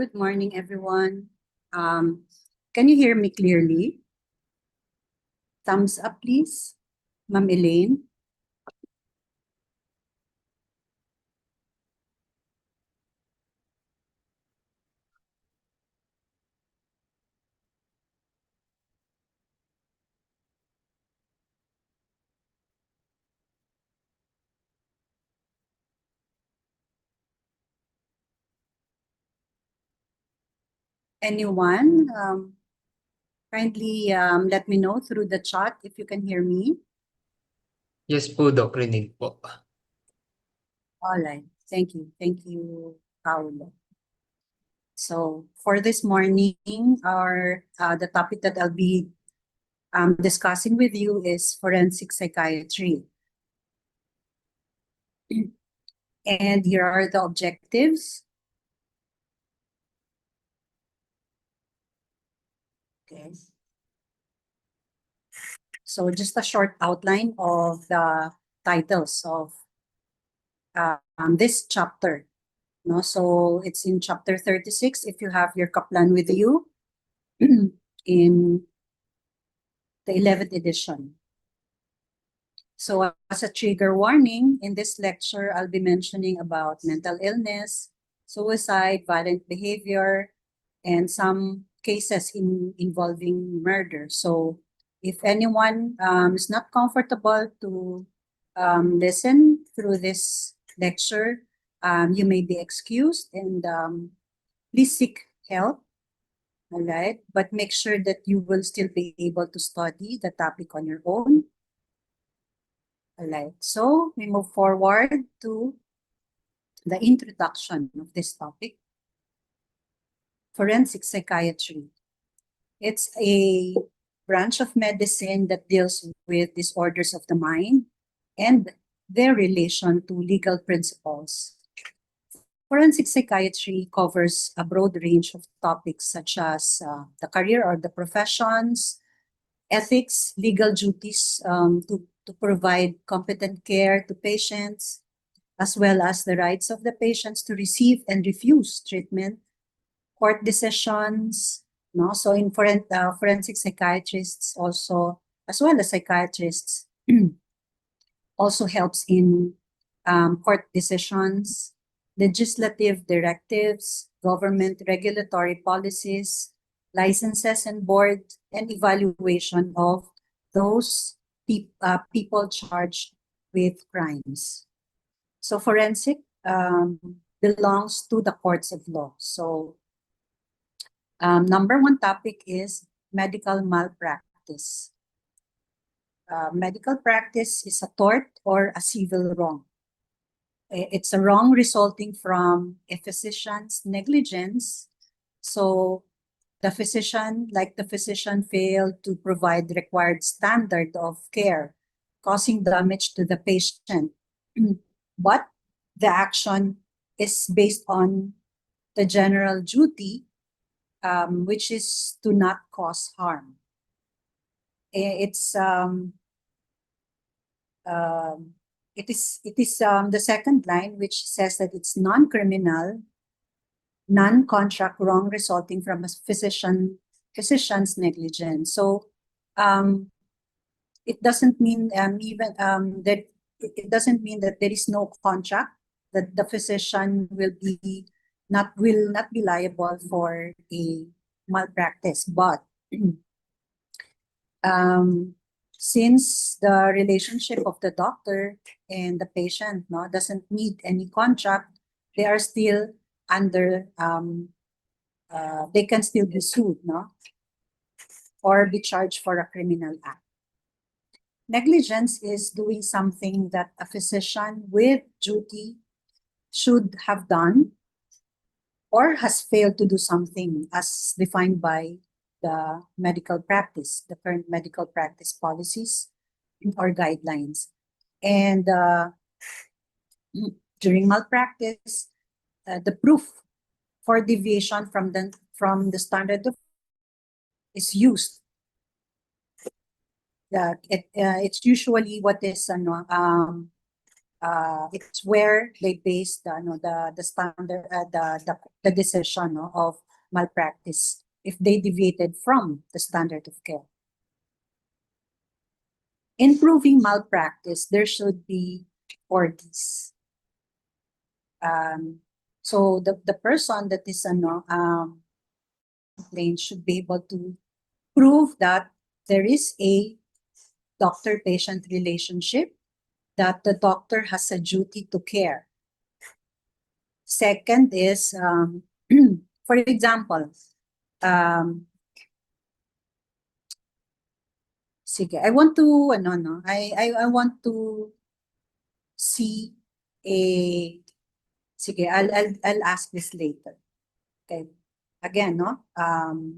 Good morning, everyone. Can you hear me clearly? Thumbs up, please. Ma'am Elaine. Anyone? Kindly let me know through the chat if you can hear me. Yes po, Doc. Rinig po. All right. Thank you. Thank you, Paolo. So for this morning, the topic that I'll be discussing with you is forensic psychiatry. And here are the objectives. Okay. So just a short outline of the titles of this chapter. No? So it's in chapter 36, if you have your Kaplan with you, in the 11th edition. So as a trigger warning, in this lecture, I'll be mentioning about mental illness, suicide, violent behavior, and some cases involving murder. So if anyone is not comfortable to listen through this lecture, you may be excused, and please seek help. All right, but make sure that you will still be able to study the topic on your own. All right, so we move forward to the introduction of this topic. Forensic psychiatry. It's a branch of medicine that deals with disorders of the mind and their relation to legal principles. Forensic psychiatry covers a broad range of topics such as the career or the professions, ethics, legal duties to provide competent care to patients, as well as the rights of the patients to receive and refuse treatment, court decisions. No? So in forensic psychiatrists also, as well as psychiatrists, also helps in court decisions, legislative directives, government regulatory policies, licenses and board, and evaluation of those people charged with crimes. So forensic belongs to the courts of law. So number one topic is medical malpractice. Medical practice is a tort or a civil wrong. It's a wrong resulting from a physician's negligence. So the physician failed to provide the required standard of care, causing damage to the patient. But the action is based on the general duty, which is to not cause harm. It's the second line, which says that it's non-criminal, non-contract wrong resulting from a physician's negligence. So it doesn't mean that it doesn't mean that there is no contract, that the physician will not be liable for a malpractice, but since the relationship of the doctor and the patient doesn't need any contract, they are still under, they can still be sued or be charged for a criminal act. Negligence is doing something that a physician with duty should have done or has failed to do something as defined by the medical practice, the current medical practice policies or guidelines. And during malpractice, the proof for deviation from the standard of is used. It's usually what is it's where they base the standard the decision of malpractice if they deviated from the standard of care. In proving malpractice, there should be 4Ds. So the person that is complaint should be able to prove that there is a doctor-patient relationship, that the doctor has a duty to care. Second is, for example, sige, I want to, I want to see a, sige, I'll ask this later. Okay. Again, no?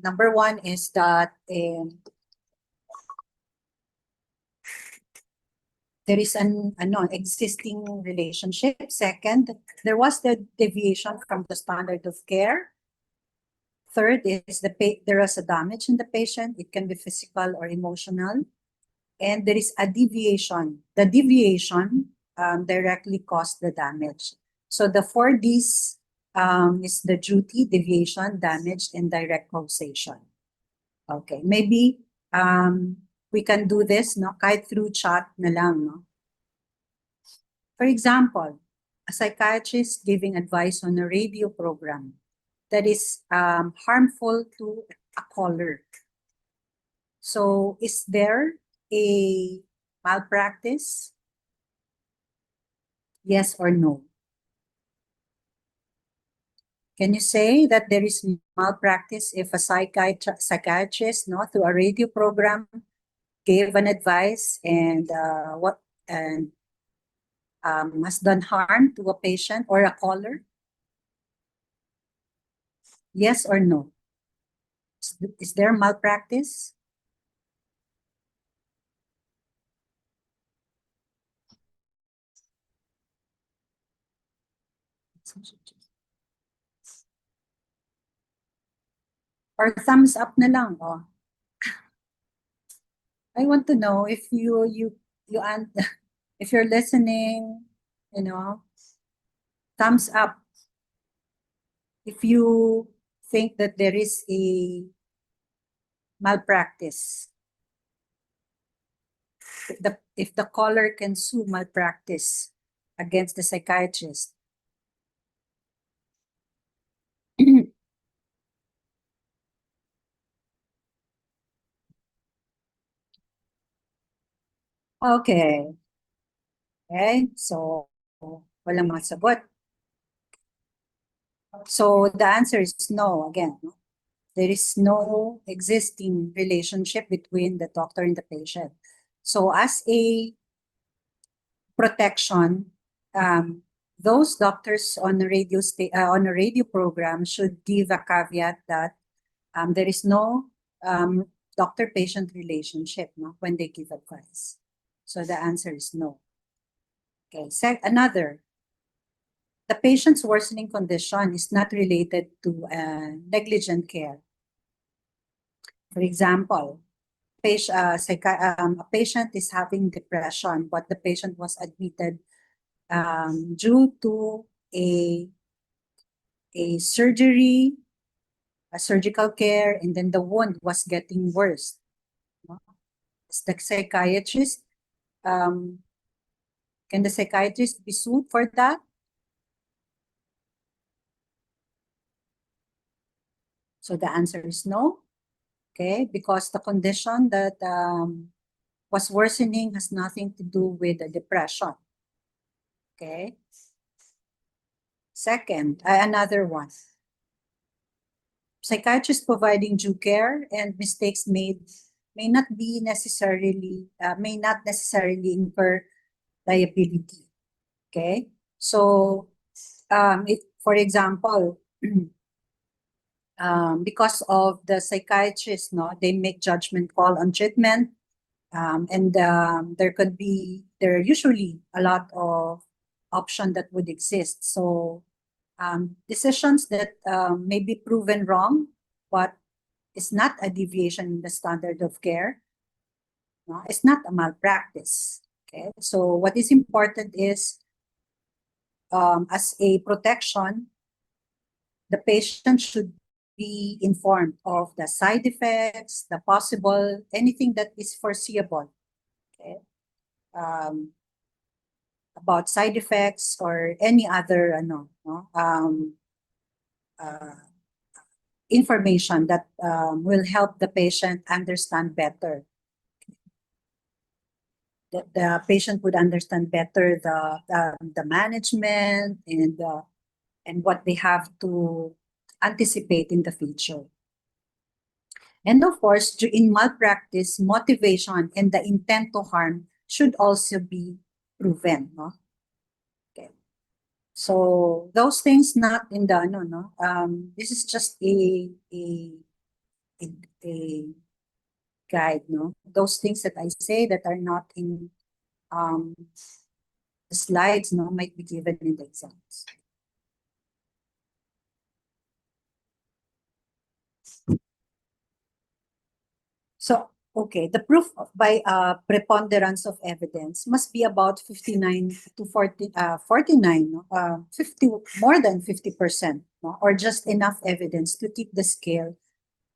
Number one is that there is an existing relationship. Second, there was the deviation from the standard of care. Third is there is a damage in the patient. It can be physical or emotional. And there is a deviation. The deviation directly caused the damage. So the 4Ds is the duty, deviation, damage, and direct causation. Okay, maybe we can do this, no? Kahit through chat na lang, no? For example, a psychiatrist giving advice on a radio program that is harmful to a caller. So is there a malpractice? Yes or no? Can you say that there is malpractice if a psychiatrist, no, through a radio program, gave an advice and has done harm to a patient or a caller? Yes or no? Is there malpractice? Or thumbs up na lang, oh. I want to know if if you're listening, thumbs up. If you think that there is a malpractice, if the caller can sue malpractice against the psychiatrist. Okay. Okay, so walang mga sagot. So the answer is no again. No? There is no existing relationship between the doctor and the patient. So as a protection, those doctors on a radio program should give a caveat that there is no doctor-patient relationship, no, when they give advice. So the answer is no. Okay, another. The patient's worsening condition is not related to negligent care. For example, a patient is having depression, but the patient was admitted due to a surgery, a surgical care, and then the wound was getting worse. The psychiatrist, can the psychiatrist be sued for that? So the answer is no. Okay, because the condition that was worsening has nothing to do with the depression. Okay. Second, another one. Psychiatrists providing due care and mistakes made may not necessarily incur liability. Okay, so for example, because of the psychiatrist, no, they make judgment call on treatment, and there are usually a lot of options that would exist. So decisions that may be proven wrong, but it's not a deviation in the standard of care, no, it's not a malpractice. Okay, so what is important is as a protection, the patient should be informed of the side effects, the possible, anything that is foreseeable, okay? About side effects or any other information that will help the patient understand better. The patient would understand better the management and what they have to anticipate in the future. And of course, in malpractice, motivation and the intent to harm should also be proven. No? Okay. So those things not in the this is just a guide. No, those things that I say that are not in the slides. No, might be given in the exams. So, okay, the proof by preponderance of evidence must be about 59 to 49, 50, more than 50%, no? Or just enough evidence to tip the scale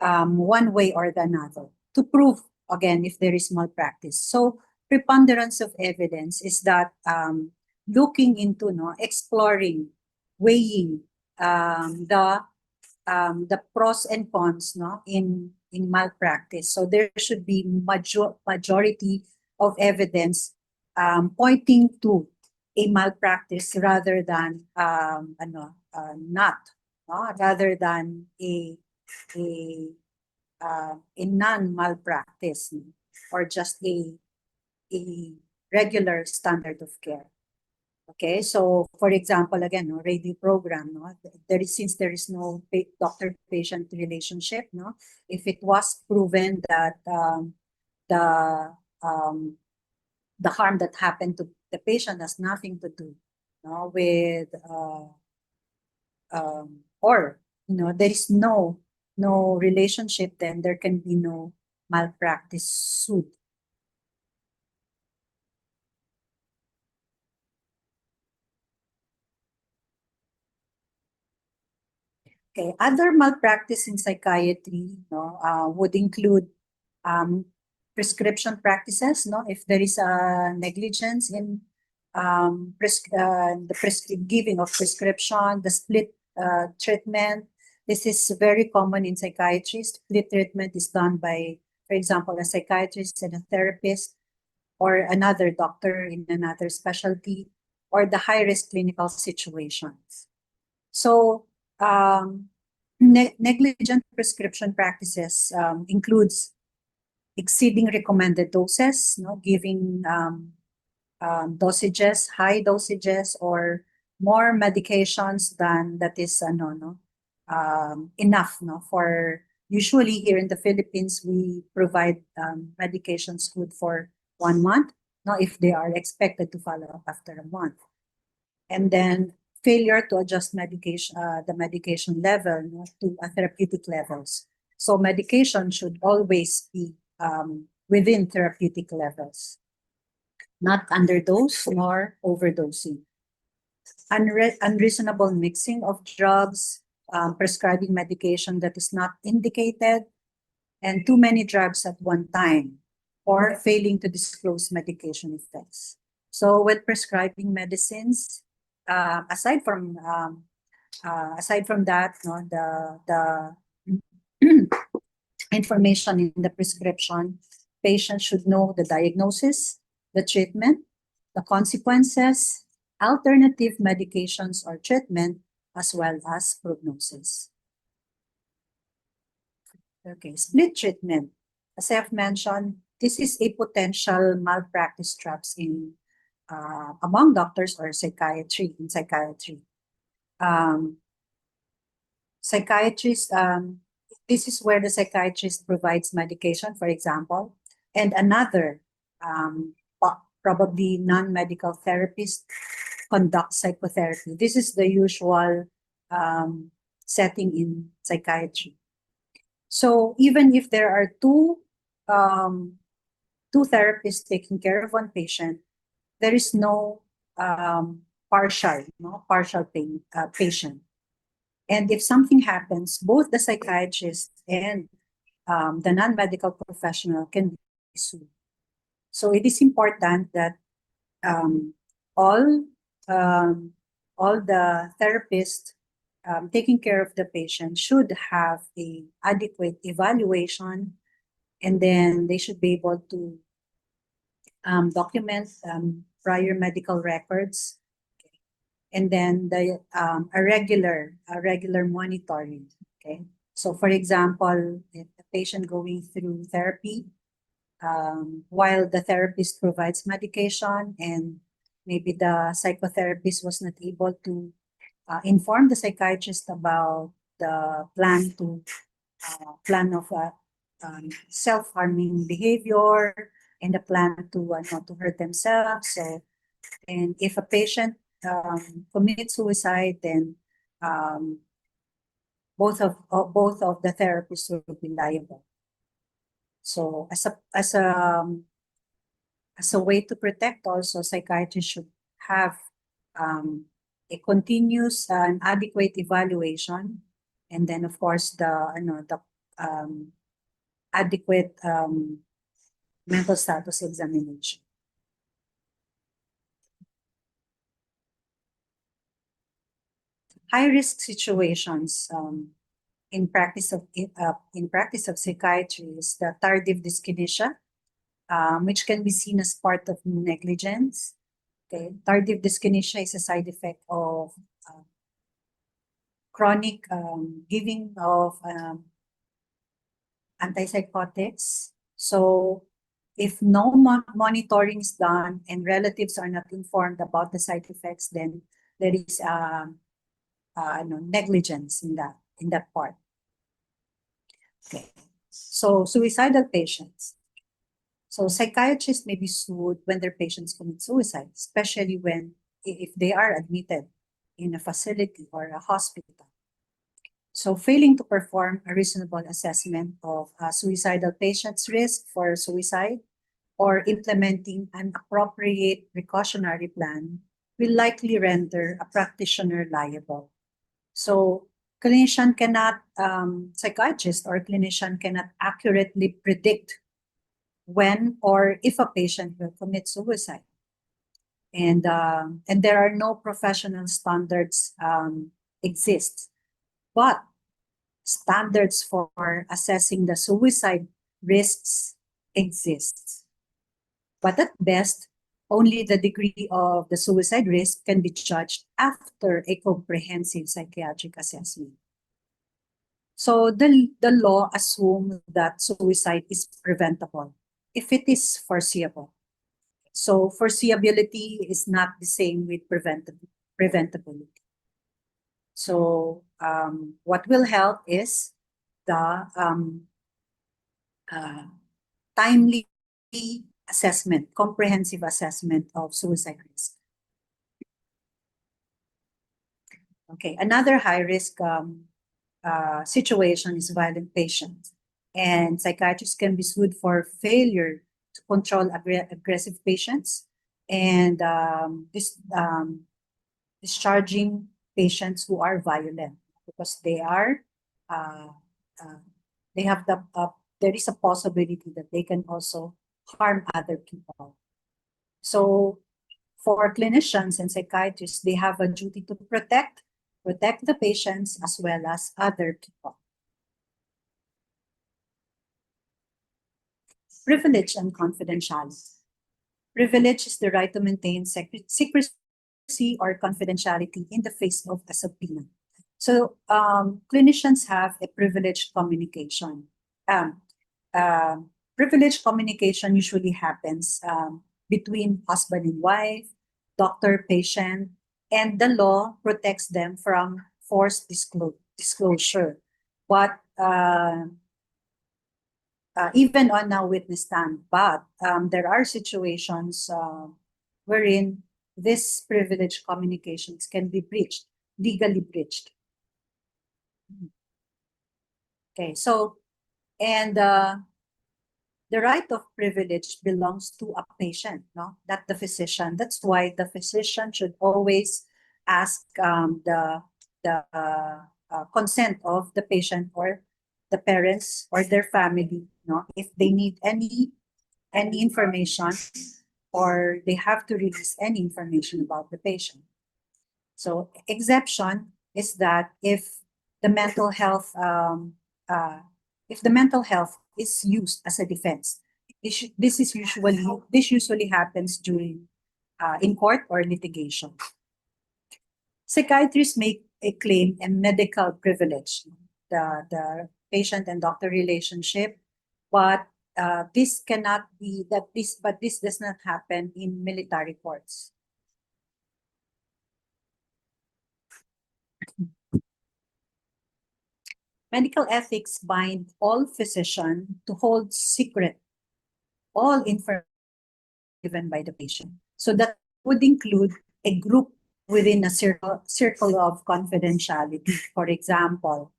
one way or the another to prove, again, if there is malpractice. So, preponderance of evidence is that looking into, exploring, weighing the pros and cons, in malpractice. So there should be majority of evidence pointing to a malpractice rather than not, rather than a non-malpractice, or just a regular standard of care. Okay, so for example, again, radio program, since there is no doctor-patient relationship, if it was proven that the harm that happened to the patient has nothing to do, with or there is no relationship, then there can be no malpractice suit. Okay, other malpractice in psychiatry would include prescription practices. If there is a negligence in the giving of prescription, the split treatment. This is very common in psychiatry. Split treatment is done by, for example, a psychiatrist and a therapist, or another doctor in another specialty, or the high-risk clinical situations. So negligent prescription practices includes exceeding recommended doses, giving dosages, high dosages, or more medications than that is enough. For usually here in the Philippines, we provide medications good for 1 month. If they are expected to follow up after a month, and then failure to adjust medication, the medication level to therapeutic levels. So medication should always be within therapeutic levels, not underdose nor overdosing. Unreasonable mixing of drugs, prescribing medication that is not indicated, and too many drugs at one time, or failing to disclose medication effects. So when prescribing medicines, aside from that, the information in the prescription, patients should know the diagnosis, the treatment, the consequences, alternative medications or treatment, as well as prognosis. Okay, split treatment. As I have mentioned, this is a potential malpractice traps in among doctors or psychiatry. Psychiatrists, this is where the psychiatrist provides medication, for example, and another probably non-medical therapist conducts psychotherapy. This is the usual setting in psychiatry. So even if there are two therapists taking care of one patient, there is no partial patient. And if something happens, both the psychiatrist and the non-medical professional can be sued. So it is important that um, all um, all the therapists taking care of the patient should have a adequate evaluation, and then they should be able to document prior medical records, and then a regular monitoring. Okay, so for example, if the patient going through therapy, while the therapist provides medication and maybe the psychotherapist was not able to inform the psychiatrist about the plan of self-harming behavior and the plan to not to hurt themselves. So, and if a patient commits suicide, then um, both of the therapists will be liable. So, as a way to protect, also psychiatrists should have a continuous and adequate evaluation, and then of course the adequate mental status examination. High risk situations in practice of psychiatry is the tardive dyskinesia, which can be seen as part of negligence. Okay, tardive dyskinesia is a side effect of chronic giving of antipsychotics. So if no monitoring is done and relatives are not informed about the side effects, then there is negligence in that part. Okay, so suicidal patients. So psychiatrists may be sued when their patients commit suicide, especially if they are admitted in a facility or a hospital. So failing to perform a reasonable assessment of a suicidal patient's risk for suicide or implementing an appropriate precautionary plan will likely render a practitioner liable. So psychiatrist or clinician cannot accurately predict when or if a patient will commit suicide. And there are no professional standards exist, but standards for assessing the suicide risks exist. But at best, only the degree of the suicide risk can be judged after a comprehensive psychiatric assessment. So the law assumes that suicide is preventable if it is foreseeable. So foreseeability is not the same with preventability. So what will help is the timely assessment, comprehensive assessment of suicide risk. Okay, another high risk situation is violent patients, and psychiatrists can be sued for failure to control aggressive patients and discharging patients who are violent, because they have there is a possibility that they can also harm other people. So for clinicians and psychiatrists, they have a duty to protect the patients as well as other people. Privilege and confidentiality. Privilege is the right to maintain secrecy or confidentiality in the face of a subpoena. So clinicians have a privileged communication. Privileged communication usually happens between husband and wife, doctor, patient, and the law protects them from forced disclosure. But even on a witness stand, but there are situations wherein this privileged communications can be breached, legally breached. Okay, so, and the right of privilege belongs to a patient, no, not the physician. That's why the physician should always ask the consent of the patient or the parents or their family, no, if they need any information or they have to release any information about the patient. So exception is that the mental health uh, if the mental health is used as a defense, this usually happens during in court or litigation. Psychiatrists make a claim a medical privilege, the patient and doctor relationship, but this cannot be that this but this does not happen in military courts. Medical ethics bind all physicians to hold secret all information given by the patient. So that would include a group within a circle of confidentiality. For example,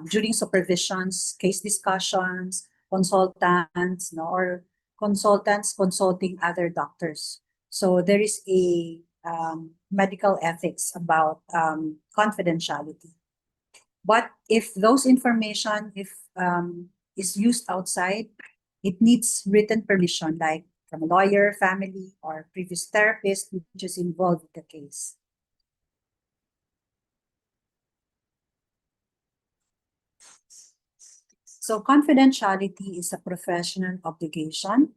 during supervisions, case discussions, consultants, no, or consultants consulting other doctors. So there is a medical ethics about confidentiality. But if those information, if is used outside, it needs written permission, like from a lawyer, family, or previous therapist which is involved in the case. So confidentiality is a professional obligation.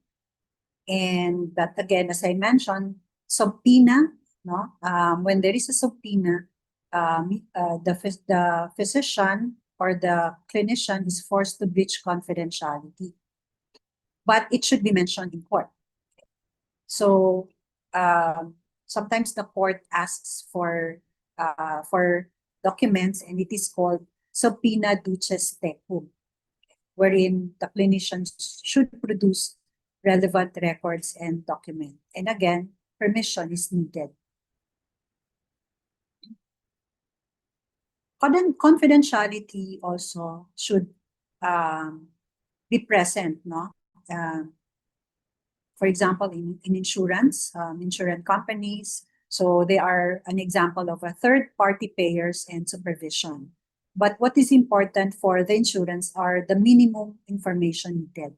And that again, as I mentioned, subpoena, no? When there is a subpoena, the physician or the clinician is forced to breach confidentiality. But it should be mentioned in court. So sometimes the court asks for documents, and it is called subpoena duces tecum, wherein the clinicians should produce relevant records and document. And again, permission is needed. Confidentiality also should be present, no? For example, in insurance companies. So they are an example of a third-party payers and supervision. But what is important for the insurance are the minimum information needed.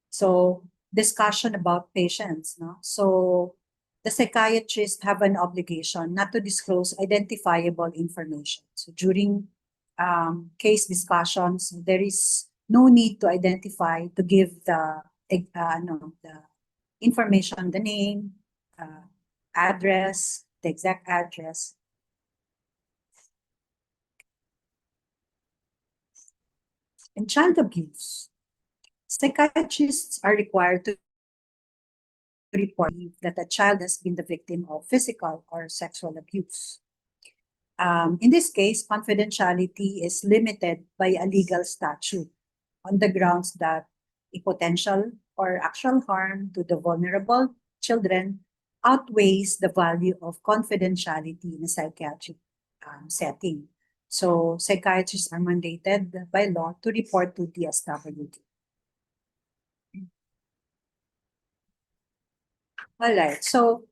So discussion about patients, no? So the psychiatrists have an obligation not to disclose identifiable information. So during case discussions, there is no need to identify, to give the information, the name, address, the exact address. And child abuse. Psychiatrists are required to report that a child has been the victim of physical or sexual abuse. In this case, confidentiality is limited by a legal statute on the grounds that a potential or actual harm to the vulnerable children outweighs the value of confidentiality in a psychiatric setting. So psychiatrists are mandated by law to report to the SWD. All right, so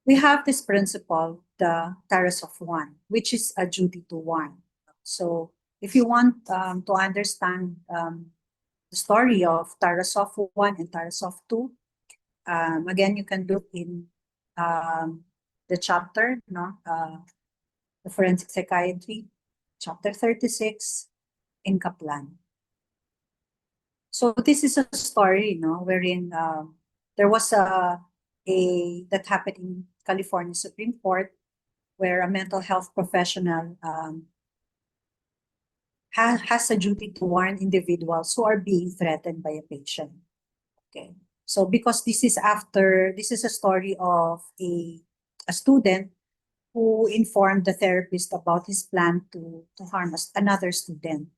we have this principle, the Tarasov one, which is a duty to warn. So if you want to understand the story of Tarasov 1 and Tarasov 2, again, you can look in the chapter, no, the Forensic Psychiatry, chapter 36 in Kaplan. So this is a story, wherein there was that happened in California Supreme Court, where a mental health professional has a duty to warn individuals who are being threatened by a patient. Okay, so because this is a story of a student who informed the therapist about his plan to harm another student.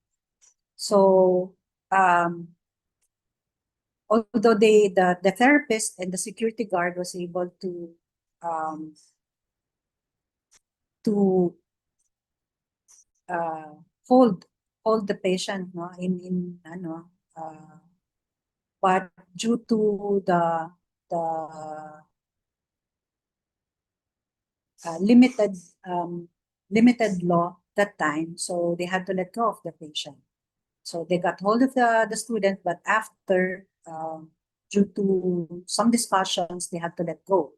So although the therapist and the security guard was able to hold the patient, no, in But due to the limited law that time, so they had to let go of the patient. So they got hold of the student, but after, due to some discussions, they had to let go.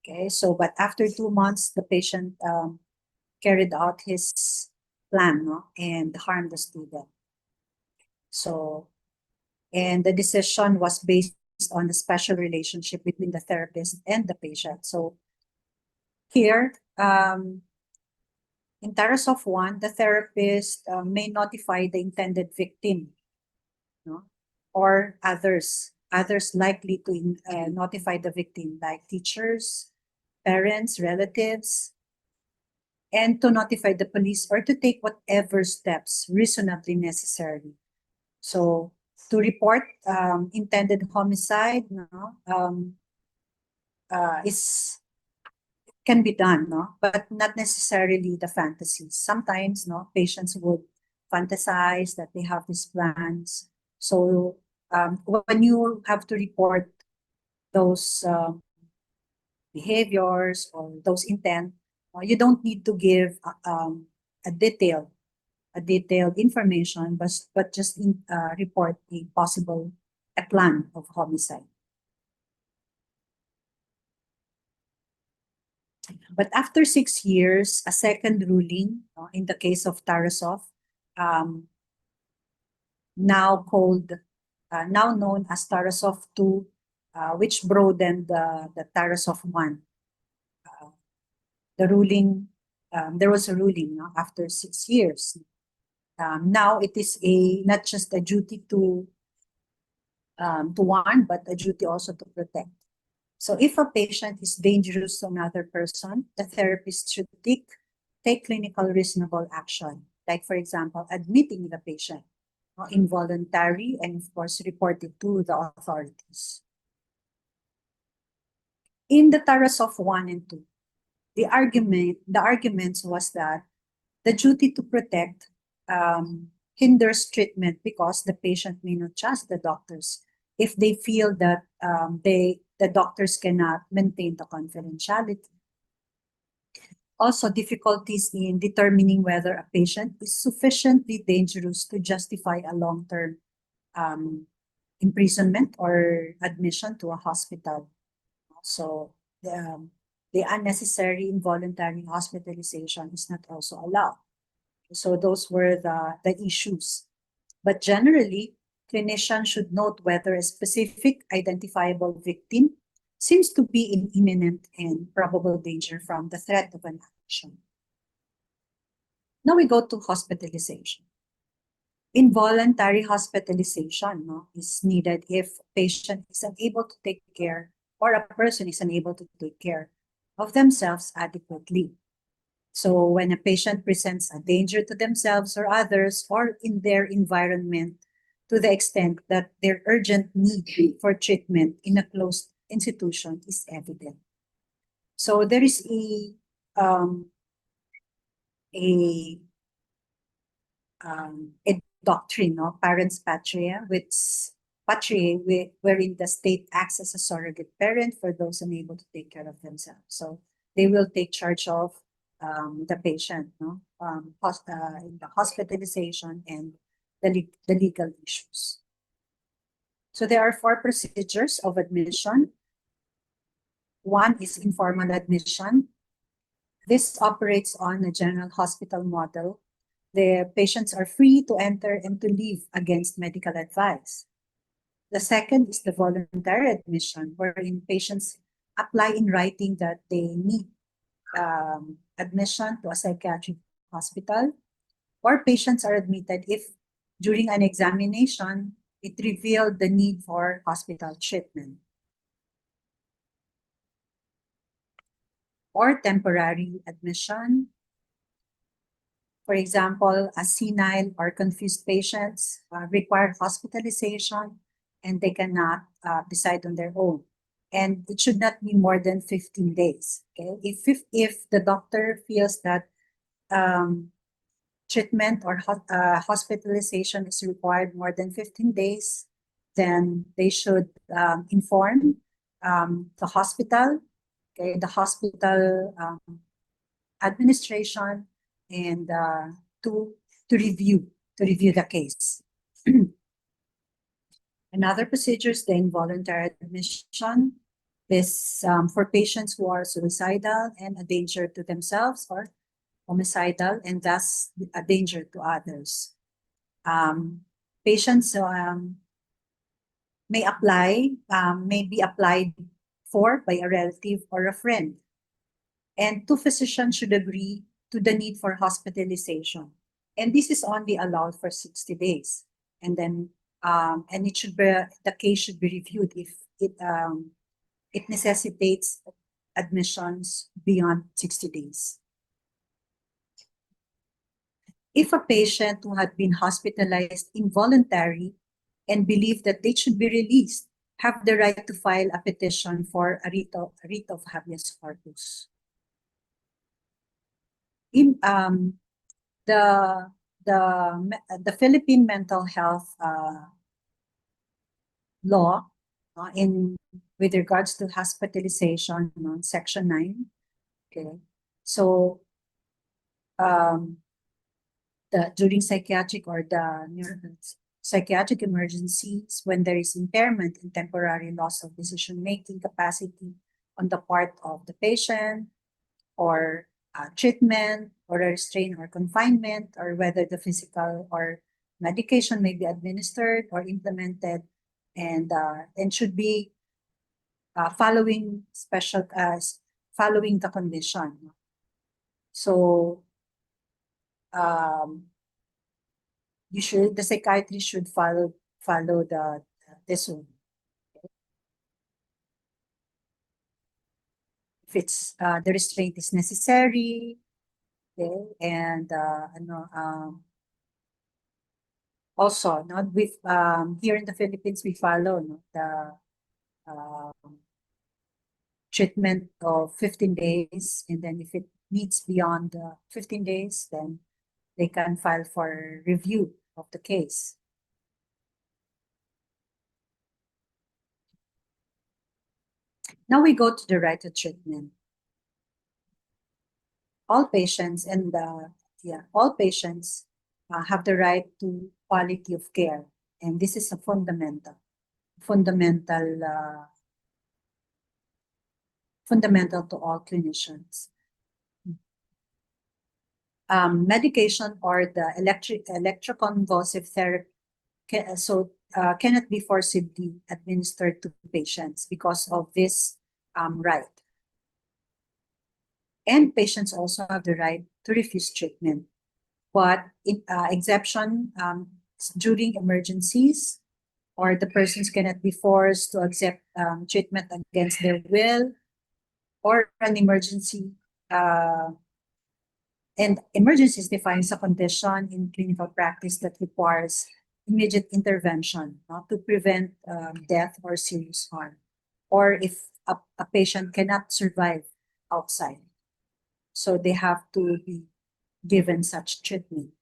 Okay, so but after 2 months, the patient carried out his plan, no, and harmed the student. So, and the decision was based on the special relationship between the therapist and the patient. So here, in Tarasoff 1, the therapist may notify the intended victim, no, or others likely to notify the victim, like teachers, parents, relatives, and to notify the police or to take whatever steps reasonably necessary. So to report intended homicide, no, is can be done, no, but not necessarily the fantasies. Sometimes, no, patients would fantasize that they have these plans. So when you have to report those behaviors or those intent, you don't need to give a detailed information, but just report a plan of homicide. But after 6 years, a second ruling in the case of Tarasoff, now known as Tarasoff 2, which broadened the Tarasoff 1. The ruling, there was a ruling after 6 years. Now it is not just a duty to warn, but a duty also to protect. So if a patient is dangerous to another person, the therapist should take clinical reasonable action. Like, for example, admitting the patient, involuntary, and of course, report it to the authorities. In the Tarasoff 1 and 2, the arguments was that the duty to protect hinders treatment because the patient may not trust the doctors if they feel that the doctors cannot maintain the confidentiality. Also, difficulties in determining whether a patient is sufficiently dangerous to justify a long-term imprisonment or admission to a hospital. So the unnecessary involuntary hospitalization is not also allowed. So those were the issues. But generally, clinicians should note whether a specific identifiable victim seems to be in imminent and probable danger from the threat of an action. Now we go to hospitalization. Involuntary hospitalization is needed if a patient is unable to take care, or a person is unable to take care of themselves adequately. So when a patient presents a danger to themselves or others or in their environment to the extent that their urgent need for treatment in a closed institution is evident. So there is a doctrine, parents patria, wherein the state acts as a surrogate parent for those unable to take care of themselves. So they will take charge of the patient, in the hospitalization and the legal issues. So there are 4 procedures of admission. One is informal admission. This operates on a general hospital model. The patients are free to enter and to leave against medical advice. The second is the voluntary admission, wherein patients apply in writing that they need admission to a psychiatric hospital, or patients are admitted if during an examination it revealed the need for hospital treatment. Or temporary admission. For example, a senile or confused patients require hospitalization and they cannot decide on their own. And it should not be more than 15 days. Okay? If the doctor feels that treatment or hospitalization is required more than 15 days, then they should inform the hospital, okay, the hospital administration, and to review the case. Another procedure is the involuntary admission. This for patients who are suicidal and a danger to themselves, or homicidal and thus a danger to others. Patients may be applied for by a relative or a friend. And two physicians should agree to the need for hospitalization. And this is only allowed for 60 days. And then and the case should be reviewed if it necessitates admissions beyond 60 days. If a patient who had been hospitalized involuntarily and believe that they should be released, have the right to file a petition for a writ of habeas corpus. In the Philippine mental health law with regards to hospitalization, Section 9. Okay, so during psychiatric or psychiatric emergencies, when there is impairment and temporary loss of decision-making capacity on the part of the patient, or treatment, or a restraint or confinement, or whether the physical or medication may be administered or implemented, and should be following the condition. So the psychiatrist should follow this one. If it's the restraint is necessary, okay, and also not with here in the Philippines we follow the treatment of 15 days, and then if it needs beyond 15 days, then they can file for review of the case. Now we go to the right to treatment. All patients have the right to quality of care, and this is a fundamental to all clinicians. Medication or the electroconvulsive therapy cannot be forcibly administered to patients because of this right. And patients also have the right to refuse treatment. But exception during emergencies, or the persons cannot be forced to accept treatment against their will, or an emergency. And emergencies defines a condition in clinical practice that requires immediate intervention to prevent death or serious harm, or if a patient cannot survive outside. So they have to be given such treatment.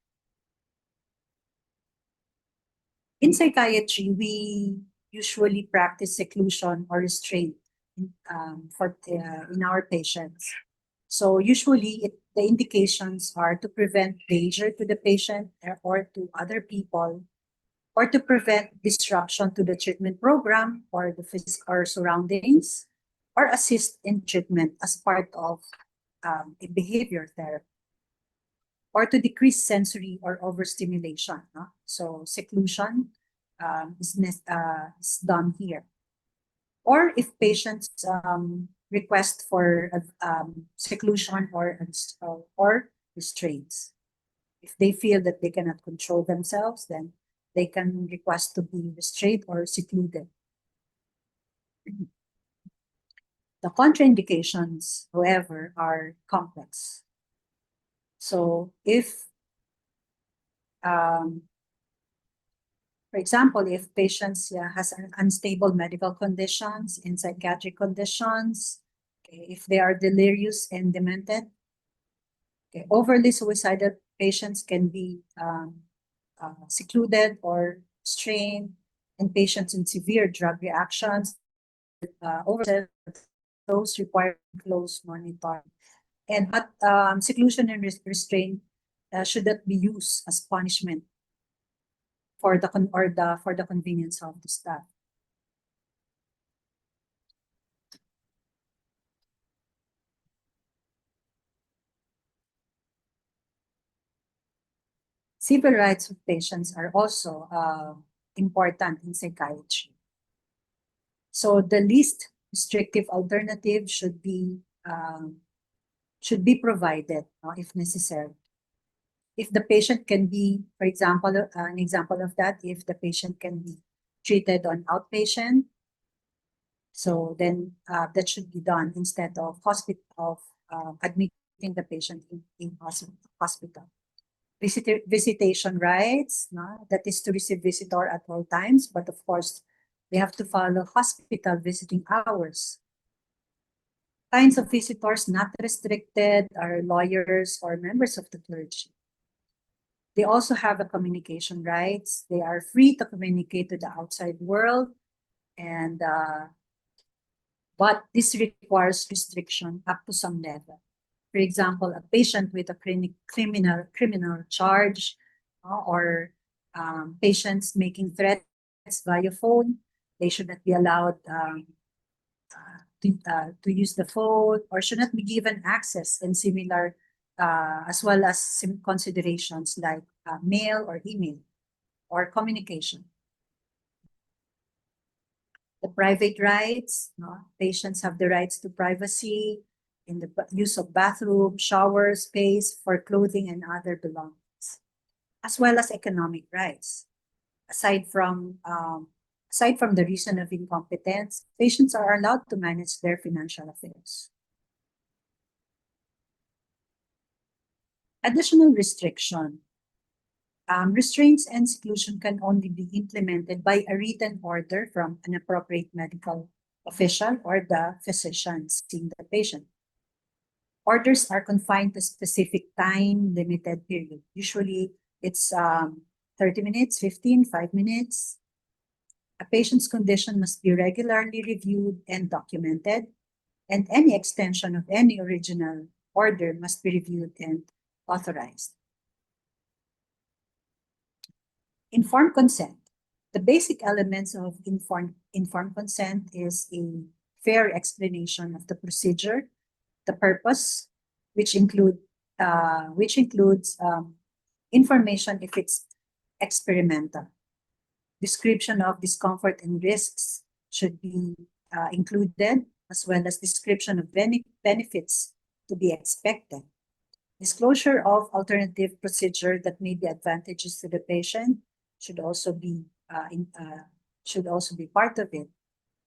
In psychiatry, we usually practice seclusion or restraint in our patients. So usually the indications are to prevent danger to the patient or to other people, or to prevent disruption to the treatment program or the physical surroundings, or assist in treatment as part of a behavior therapy, or to decrease sensory or overstimulation. So seclusion is done here. Or if patients request for seclusion or restraints, if they feel that they cannot control themselves, then they can request to be restrained or secluded. The contraindications, however, are complex. So if, for example, if patients has unstable medical conditions and psychiatric conditions, okay, if they are delirious and demented, okay, overly suicidal patients can be secluded or strained, and patients in severe drug reactions, over those require close monitoring. And but seclusion and restraint should not be used as punishment for the convenience of the staff. Civil rights of patients are also important in psychiatry. So the least restrictive alternative should be provided if necessary. If the patient can be, for example, an example of that, if the patient can be treated on outpatient, so then that should be done instead of admitting the patient in hospital. Visitation rights, no? That is to receive visitor at all times, but of course, they have to follow hospital visiting hours. Kinds of visitors not restricted are lawyers or members of the clergy. They also have a communication rights. They are free to communicate to the outside world, and but this requires restriction up to some level. For example, a patient with a criminal charge, or patients making threats via phone, they should not be allowed to use the phone, or should not be given access and similar, as well as some considerations like mail or email or communication. The private rights, patients have the rights to privacy in the use of bathroom, shower, space for clothing and other belongings, as well as economic rights. Aside from the reason of incompetence, patients are allowed to manage their financial affairs. Additional restriction. Restraints and seclusion can only be implemented by a written order from an appropriate medical official or the physician seeing the patient. Orders are confined to specific time limited period. Usually it's 30 minutes, 15, 5 minutes. A patient's condition must be regularly reviewed and documented, and any extension of any original order must be reviewed and authorized. Informed consent. The basic elements of informed consent is a fair explanation of the procedure, the purpose, which includes information if it's experimental. Description of discomfort and risks should be included, as well as description of benefits to be expected. Disclosure of alternative procedure that may be advantageous to the patient should also be part of it.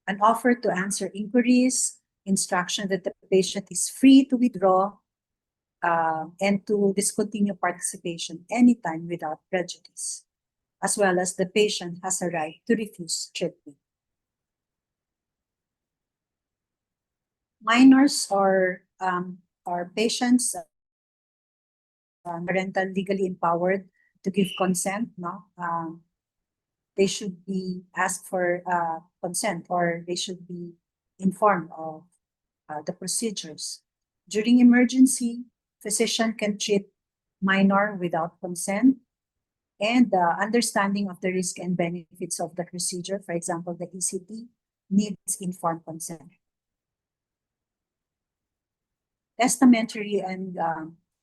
An offer to answer inquiries, instruction that the patient is free to withdraw and to discontinue participation anytime without prejudice, as well as the patient has a right to refuse treatment. Minors or patients parental legally empowered to give consent, they should be asked for consent, or they should be informed of the procedures. During emergency, physician can treat minor without consent, and understanding of the risk and benefits of the procedure, for example, the ECT, needs informed consent. Testamentary and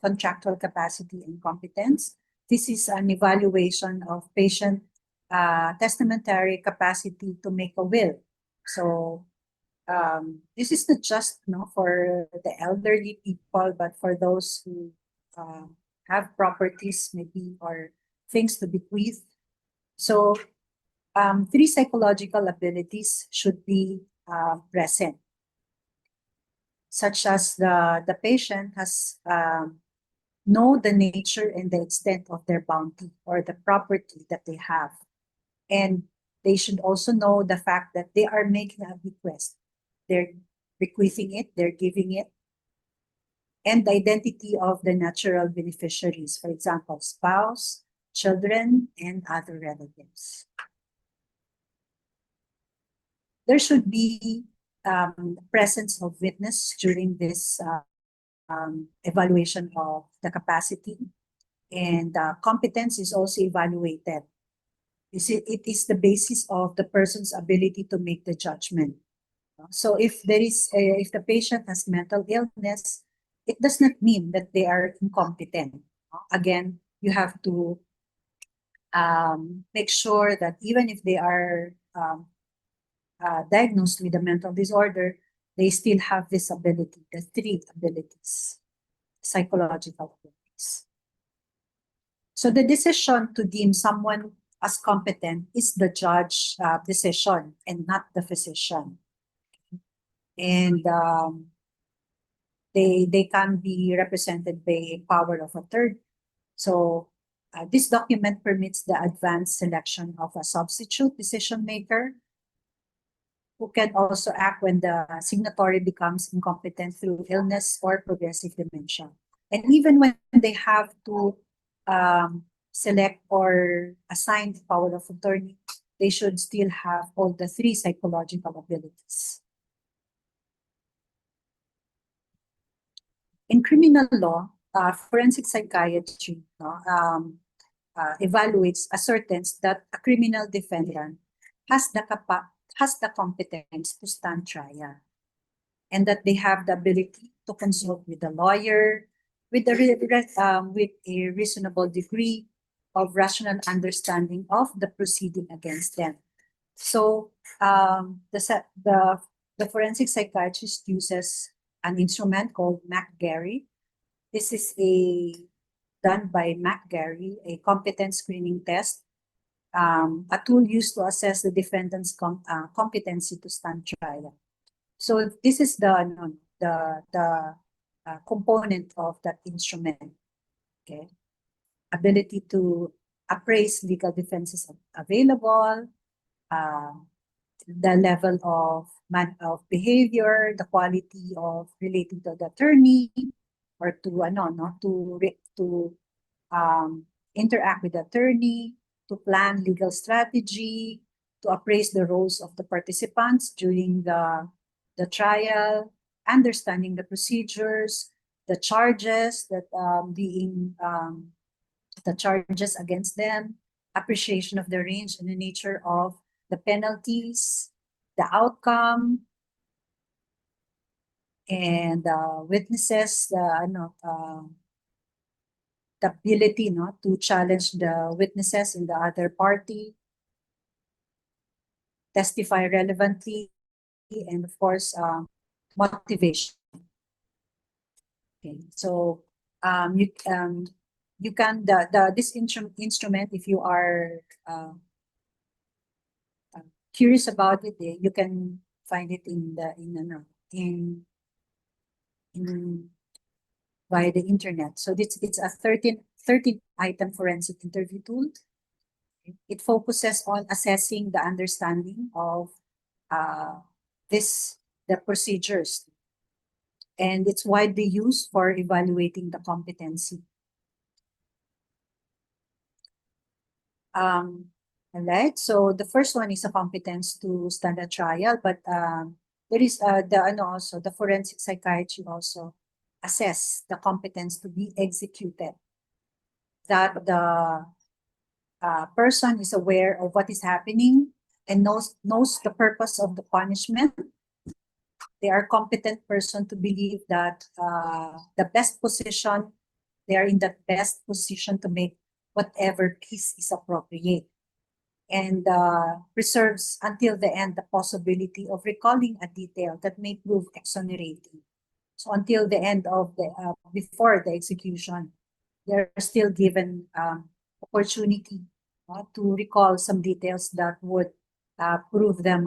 contractual capacity and competence. This is an evaluation of patient testamentary capacity to make a will. So this is not just for the elderly people, but for those who have properties maybe or things to bequeath. So 3 psychological abilities should be present, such as the patient has know the nature and the extent of their bounty or the property that they have. And they should also know the fact that they are making a bequest. They're bequeathing it, they're giving it. and the identity of the natural beneficiaries, for example, spouse, children, and other relatives. There should be presence of witness during this evaluation of the capacity, and competence is also evaluated. It is the basis of the person's ability to make the judgment. So if if the patient has mental illness, it does not mean that they are incompetent. Again, you have to make sure that even if they are diagnosed with a mental disorder, they still have this ability, the three abilities, psychological abilities. So the decision to deem someone as competent is the judge decision and not the physician. And they can be represented by a power of a third. So this document permits the advanced selection of a substitute decision maker who can also act when the signatory becomes incompetent through illness or progressive dementia. And even when they have to select or assign the power of attorney, they should still have all the three psychological abilities. In criminal law, forensic psychiatry evaluates, ascertains that a criminal defendant has the competence to stand trial, and that they have the ability to consult with a lawyer with a reasonable degree of rational understanding of the proceeding against them. So the forensic psychiatrist uses an instrument called McGarry. This is done by McGarry, a competence screening test, a tool used to assess the defendant's competency to stand trial. So this is the component of that instrument. Okay, ability to appraise legal defenses available, the level of behavior, the quality of relating to the attorney, or to interact with the attorney, to plan legal strategy, to appraise the roles of the participants during the trial, understanding the procedures, the charges that the charges against them, appreciation of the range and the nature of the penalties, the outcome, and witnesses, the ability to challenge the witnesses in the other party, testify relevantly, and of course, motivation. Okay, so you can this instrument, if you are curious about it, you can find it in via the internet. So it's a 13 item forensic interview tool. It focuses on assessing the understanding of the procedures, and it's widely used for evaluating the competency. All right, so the first one is a competence to stand a trial, but there is also the forensic psychiatry also assess the competence to be executed, that the person is aware of what is happening and knows the purpose of the punishment. They are competent person to believe that they are in the best position to make whatever case is appropriate, and preserves until the end the possibility of recalling a detail that may prove exonerating. So until the end of before the execution, they're still given opportunity to recall some details that would prove them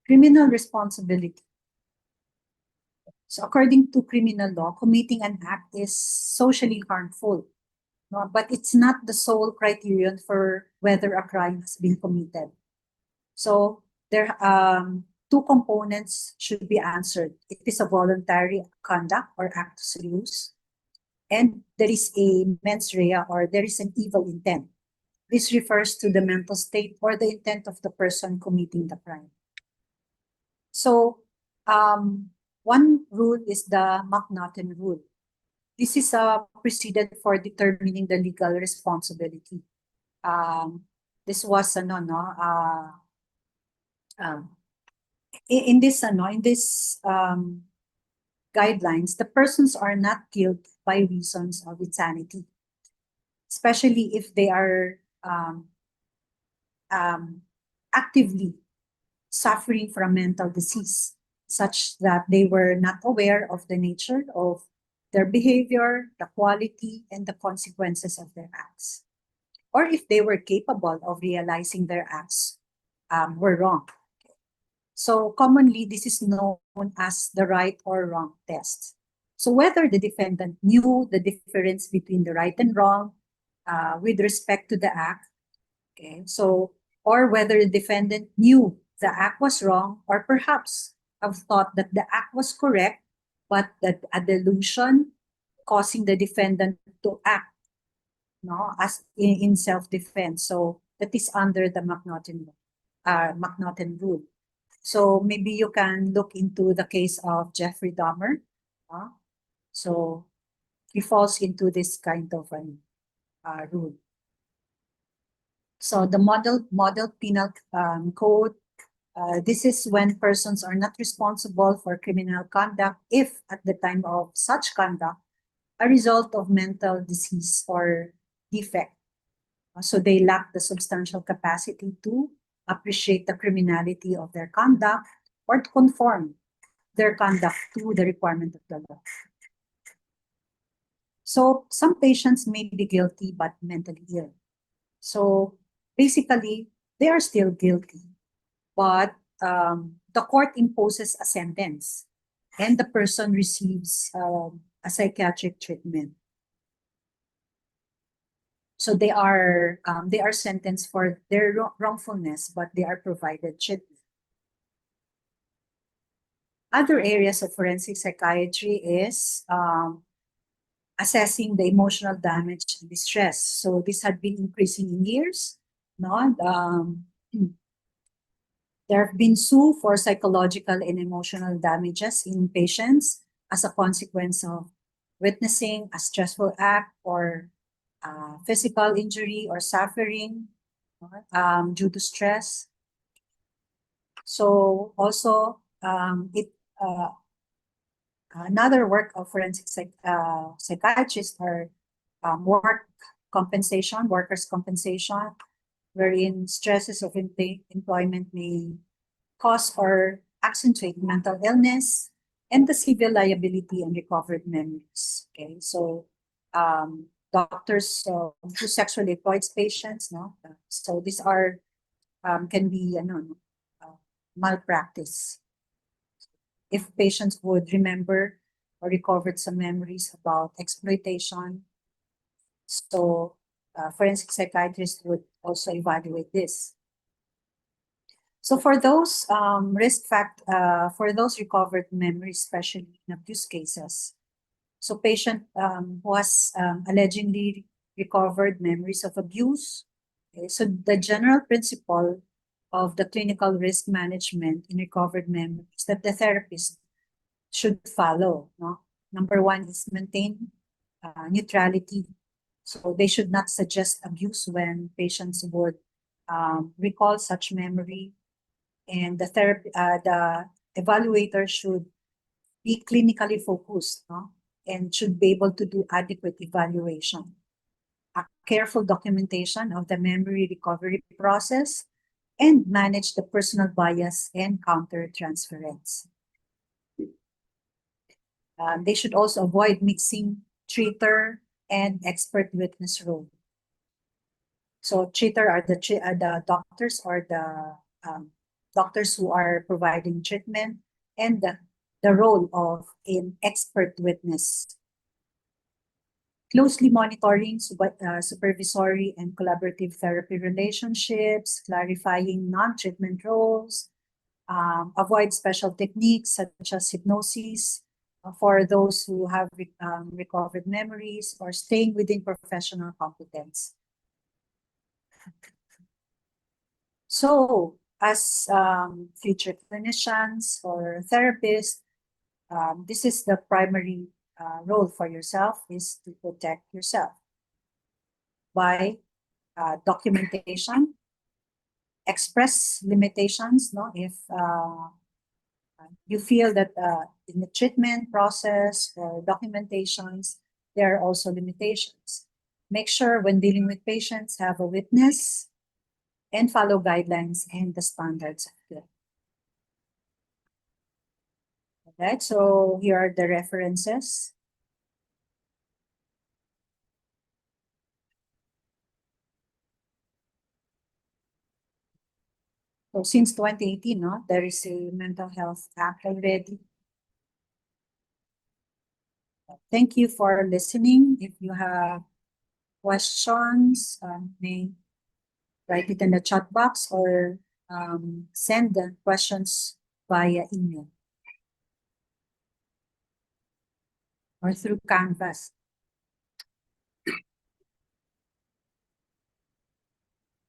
criminal responsibility. So according to criminal law, committing an act is socially harmful, no? But it's not the sole criterion for whether a crime has been committed. So there two components should be answered. It is a voluntary conduct or actus reus, and there is a mens rea or there is an evil intent. This refers to the mental state or the intent of the person committing the crime. So one rule is the McNaughton rule. This is a precedent for determining the legal responsibility. This was in this guidelines, the persons are not killed by reasons of insanity, especially if they are actively suffering from mental disease, such that they were not aware of the nature of their behavior, the quality, and the consequences of their acts, or if they were capable of realizing their acts were wrong. So commonly, this is known as the right or wrong test. So whether the defendant knew the difference between the right and wrong with respect to the act, okay, so, or whether the defendant knew the act was wrong, or perhaps have thought that the act was correct, but that a delusion causing the defendant to act, no, as in self-defense. So that is under the McNaughton rule. So maybe you can look into the case of Jeffrey Dahmer. So he falls into this kind of rule. So the model penal code, this is when persons are not responsible for criminal conduct if at the time of such conduct a result of mental disease or defect. So they lack the substantial capacity to appreciate the criminality of their conduct or to conform their conduct to the requirement of the law. So some patients may be guilty but mentally ill. So basically, they are still guilty, but the court imposes a sentence and the person receives a psychiatric treatment. So they are sentenced for their wrongfulness, but they are provided treatment. Other areas of forensic psychiatry is assessing the emotional damage and distress. So this had been increasing in years. No, there have been sued for psychological and emotional damages in patients as a consequence of witnessing a stressful act or physical injury or suffering due to stress. So also another work of forensic psychiatrists are workers' compensation, wherein stresses of employment may cause or accentuate mental illness, and the civil liability and recovered memories. Okay, so doctors who sexually exploits patients, no, so these are can be malpractice. If patients would remember or recovered some memories about exploitation, so forensic psychiatrists would also evaluate this. So for those for those recovered memories, especially in abuse cases, so patient who has allegedly recovered memories of abuse. Okay, so the general principle of the clinical risk management in recovered memories that the therapist should follow. No? Number one is maintain neutrality. So they should not suggest abuse when patients would recall such memory, and the evaluator should be clinically focused, no? And should be able to do adequate evaluation. A careful documentation of the memory recovery process, and manage the personal bias and counter-transference. They should also avoid mixing treater and expert witness role. So treater are the doctors or the doctors who are providing treatment, and the the role of an expert witness. Closely monitoring supervisory and collaborative therapy relationships, clarifying non-treatment roles, avoid special techniques such as hypnosis for those who have recovered memories, or staying within professional competence. So, as future clinicians or therapists, this is the primary role for yourself, is to protect yourself by documentation, express limitations, no, if you feel that in the treatment process or documentations, there are also limitations. Make sure when dealing with patients, have a witness and follow guidelines and the standards of care. Alright, so here are the references. So since 2018, no, there is a Mental Health Act already. Thank you for listening. If you have questions, may write it in the chat box or send the questions via email or through Canvas.